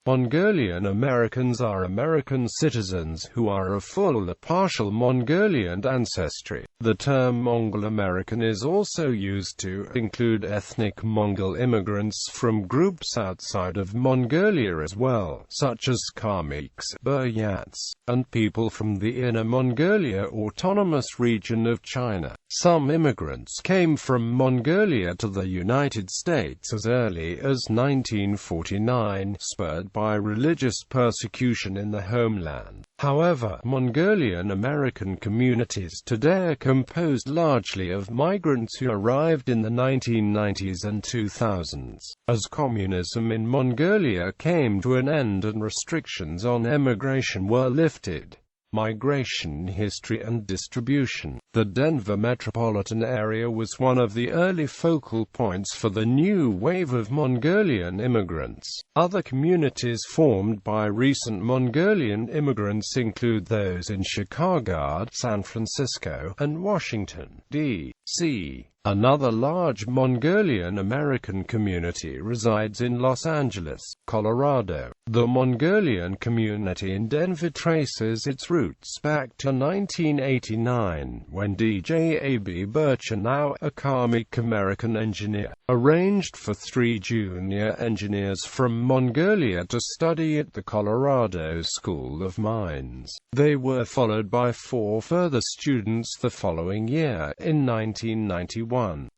Mongolian Americans are American citizens who are of full or partial Mongolian ancestry. The term Mongol American is also used to include ethnic Mongol immigrants from groups outside of Mongolia as well, such as Kalmyks, Buryats, and people from the Inner Mongolia autonomous region of China. Some immigrants came from Mongolia to the United States as early as 1949, spurred by religious persecution in the homeland. However, Mongolian American communities today are composed largely of migrants who arrived in the 1990s and 2000s. As communism in Mongolia came to an end and restrictions on emigration were lifted, migration history and distribution. The Denver metropolitan area was one of the early focal points for the new wave of Mongolian immigrants. Other communities formed by recent Mongolian immigrants include those in Chicago, San Francisco, and Washington, D.C. Another large Mongolian American community resides in Los Angeles, Colorado. The Mongolian community in Denver traces its roots back to 1989, when DJ A.B. Birchenow, a Kalmyk American engineer, arranged for 3 junior engineers from Mongolia to study at the Colorado School of Mines. They were followed by 4 further students the following year, in 1991.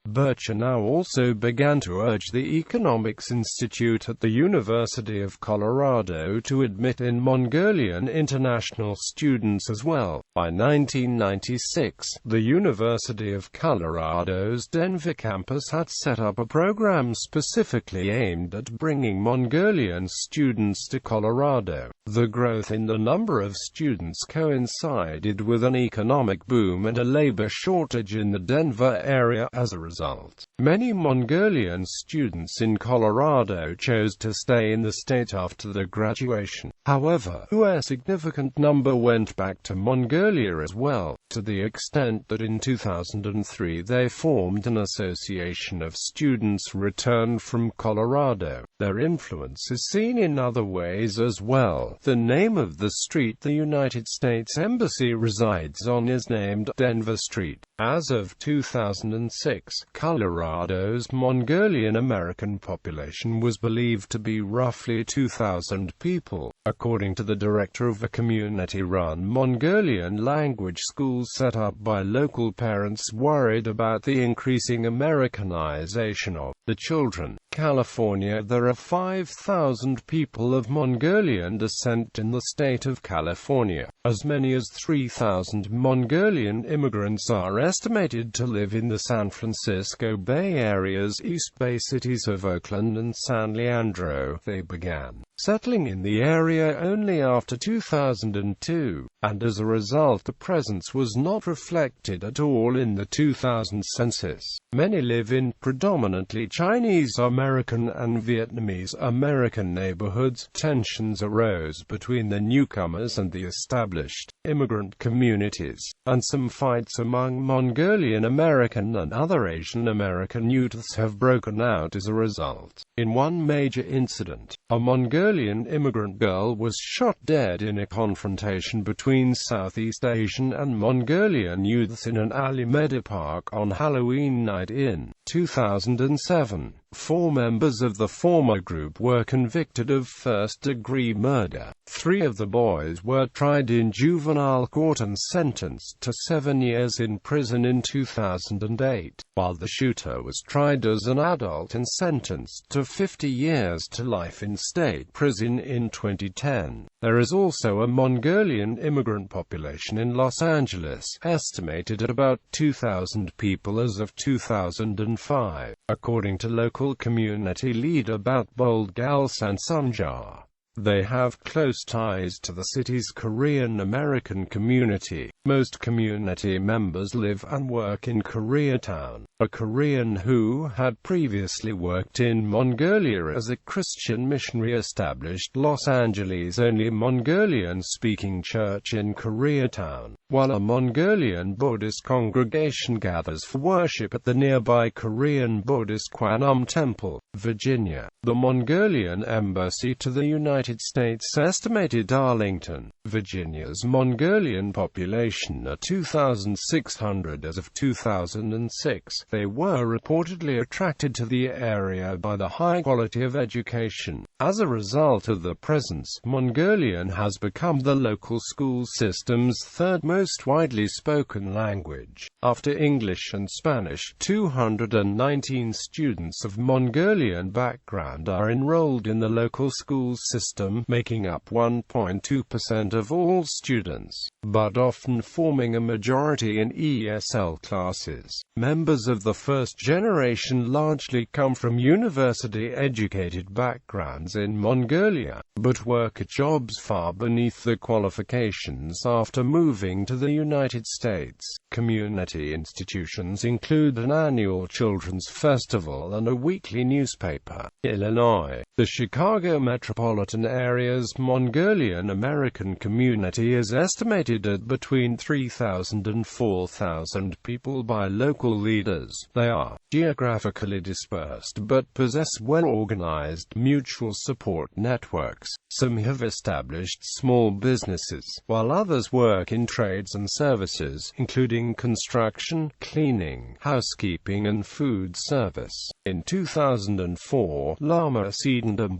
Birchenow also began to urge the Economics Institute at the University of Colorado to admit in Mongolian international students as well. By 1996, the University of Colorado's Denver campus had set up a program specifically aimed at bringing Mongolian students to Colorado. The growth in the number of students coincided with an economic boom and a labor shortage in the Denver area. As a result, many Mongolian students in Colorado chose to stay in the state after their graduation. However, a significant number went back to Mongolia as well, to the extent that in 2003 they formed an association of students returned from Colorado. Their influence is seen in other ways as well. The name of the street the United States Embassy resides on is named Denver Street. As of 2006, Colorado's Mongolian American population was believed to be roughly 2,000 people, according to the director of a community-run Mongolian language school set up by local parents worried about the increasing Americanization of the children. California. There are 5,000 people of Mongolian descent in the state of California. As many as 3,000 Mongolian immigrants are estimated to live in the San Francisco Bay Area's East Bay cities of Oakland and San Leandro. They began settling in the area only after 2002, and as a result the presence was not reflected at all in the 2000 census. Many live in predominantly Chinese American and Vietnamese American neighborhoods. Tensions arose between the newcomers and the established immigrant communities, and some fights among Mongolian American and other Asian American youths have broken out as a result. In one major incident, a Mongolian immigrant girl was shot dead in a confrontation between Southeast Asian and Mongolian youths in an Alameda park on Halloween night in 2007. 4 members of the former group were convicted of first-degree murder. 3 of the boys were tried in juvenile court and sentenced to 7 years in prison in 2008, while the shooter was tried as an adult and sentenced to 50 years to life in state prison in 2010. There is also a Mongolian immigrant population in Los Angeles, estimated at about 2,000 people as of 2005, according to local community leader Batbold Galsan Sunjar. They have close ties to the city's Korean American community. Most community members live and work in Koreatown. A Korean who had previously worked in Mongolia as a Christian missionary established Los Angeles' only Mongolian-speaking church in Koreatown. while a Mongolian Buddhist congregation gathers for worship at the nearby Korean Buddhist Kwanum Temple, Virginia. The Mongolian Embassy to the United States estimated Arlington, Virginia's Mongolian population at 2,600 as of 2006. They were reportedly attracted to the area by the high quality of education. As a result of the presence, Mongolian has become the local school system's third most widely spoken language. After English and Spanish, 219 students of Mongolian background are enrolled in the local school system, making up 1.2% of all students, but often forming a majority in ESL classes. Members of the first generation largely come from university-educated backgrounds in Mongolia, but work at jobs far beneath the qualifications after moving to the United States. Community institutions include an annual children's festival and a weekly newspaper. Illinois. The Chicago metropolitan area's Mongolian American community is estimated at between 3,000 and 4,000 people by local leaders. They are geographically dispersed but possess well-organized mutual support networks. Some have established small businesses, while others work in trades and services, including construction, cleaning, housekeeping and food service. In 2004, Lama Sedendam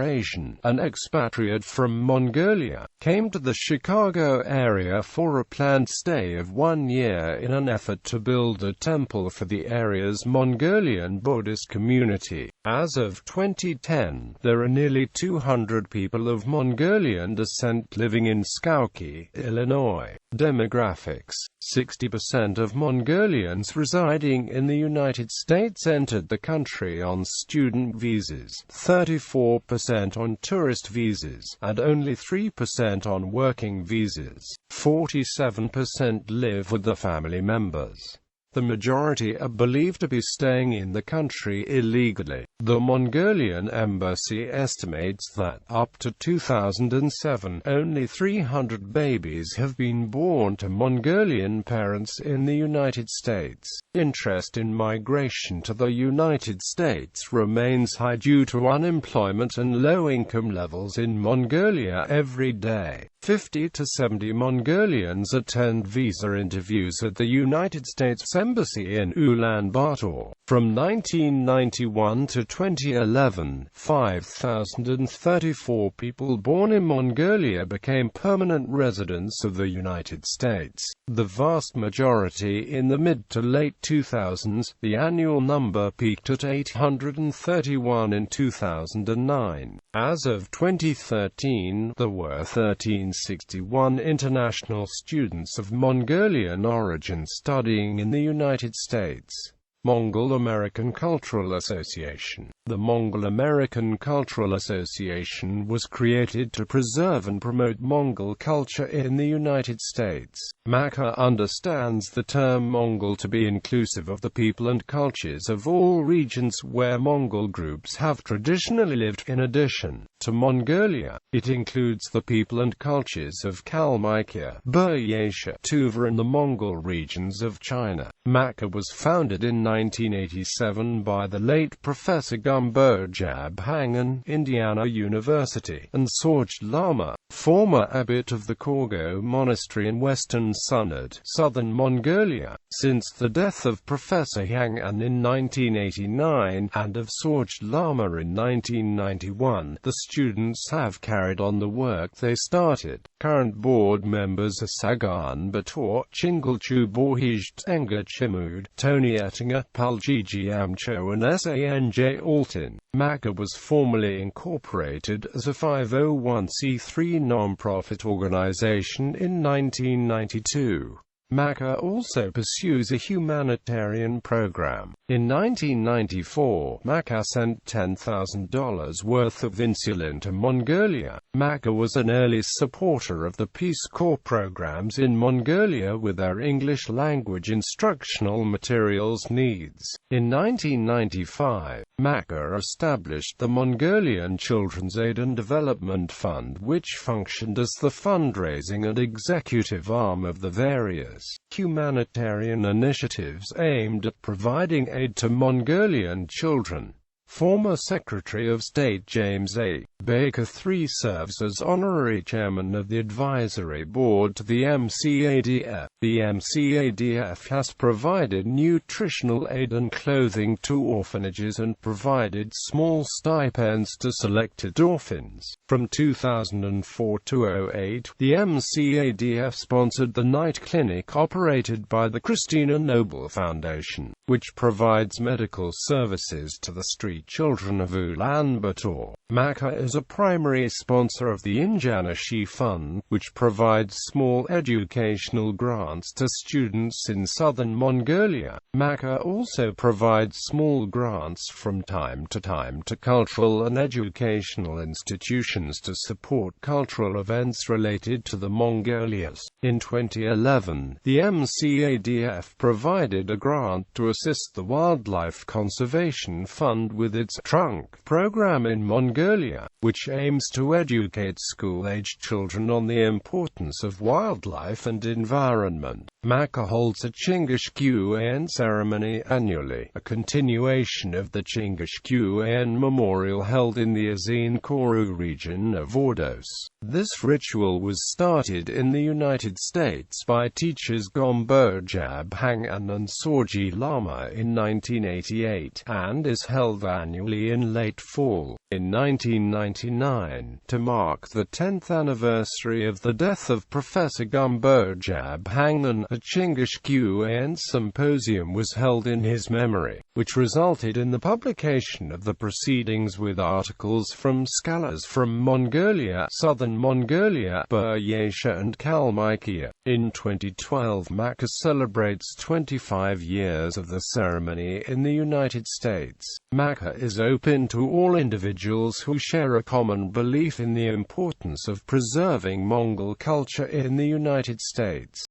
Asian, an expatriate from Mongolia, came to the Chicago area for a planned stay of 1 year in an effort to build a temple for the area's Mongolian Buddhist community. As of 2010, there are nearly 200 people of Mongolian descent living in Skokie, Illinois. Demographics: 60% of Mongolians residing in the United States entered the country on student visas, 34% on tourist visas, and only 3% on working visas. 47% live with their family members. The majority are believed to be staying in the country illegally. The Mongolian Embassy estimates that, up to 2007, only 300 babies have been born to Mongolian parents in the United States. Interest in migration to the United States remains high due to unemployment and low income levels in Mongolia every day. 50 to 70 Mongolians attend visa interviews at the United States Embassy in Ulaanbaatar. From 1991 to 2011, 5,034 people born in Mongolia became permanent residents of the United States. The vast majority in the mid to late 2000s. The annual number peaked at 831 in 2009. As of 2013, there were 1,361 international students of Mongolian origin studying in the United States. Mongol American Cultural Association. The Mongol American Cultural Association was created to preserve and promote Mongol culture in the United States. MACA understands the term Mongol to be inclusive of the people and cultures of all regions where Mongol groups have traditionally lived. In addition to Mongolia, it includes the people and cultures of Kalmykia, Buryats, Tuva and the Mongol regions of China. MACA was founded in 1987 by the late Professor Gumbo Jabhangan, Indiana University, and Sorged Lama, former abbot of the Korgo Monastery in Western Sunad, southern Mongolia. Since the death of Professor Hangan in 1989, and of Sorged Lama in 1991, the students have carried on the work they started. Current board members are Sagan Bator, Chingalchu Borhij Tenga Chimud, Tony Ettinger, Paljiji Amcho and Sanj Altin. MACA was formally incorporated as a 501c3 non-profit organization in 1992. MACA also pursues a humanitarian program. In 1994, MACA sent $10,000 worth of insulin to Mongolia, Maka was an early supporter of the Peace Corps programs in Mongolia with their English language instructional materials needs. In 1995, Maka established the Mongolian Children's Aid and Development Fund, which functioned as the fundraising and executive arm of the various humanitarian initiatives aimed at providing aid to Mongolian children. Former Secretary of State James A. Baker III serves as honorary chairman of the advisory board to the MCADF. The MCADF has provided nutritional aid and clothing to orphanages and provided small stipends to selected orphans. From 2004 to 2008, the MCADF sponsored the night clinic operated by the Christina Noble Foundation, which provides medical services to the street children of Ulaanbaatar. Maka is a primary sponsor of the Injanashi Fund, which provides small educational grants to students in southern Mongolia. Maka also provides small grants from time to time to cultural and educational institutions to support cultural events related to the Mongolias. In 2011, the MCADF provided a grant to assist the Wildlife Conservation Fund with its trunk program in Mongolia, which aims to educate school-aged children on the importance of wildlife and environment. Maka holds a Chingishkuan ceremony annually, a continuation of the Chingishkuan memorial held in the Azin-Koru region of Ordos. This ritual was started in the United States by teachers Gombo Jabhangan and Sorji Lama in 1988, and is held annually in late fall. In 1999, to mark the 10th anniversary of the death of Professor Gombo Jabhangan, a Chingishkuan symposium was held in his memory, which resulted in the publication of the proceedings with articles from scholars from Mongolia, Southern Mongolia, Buryats and Kalmykia. In 2012, Maka celebrates 25 years of the ceremony in the United States. Maka is open to all individuals who share a common belief in the importance of preserving Mongol culture in the United States.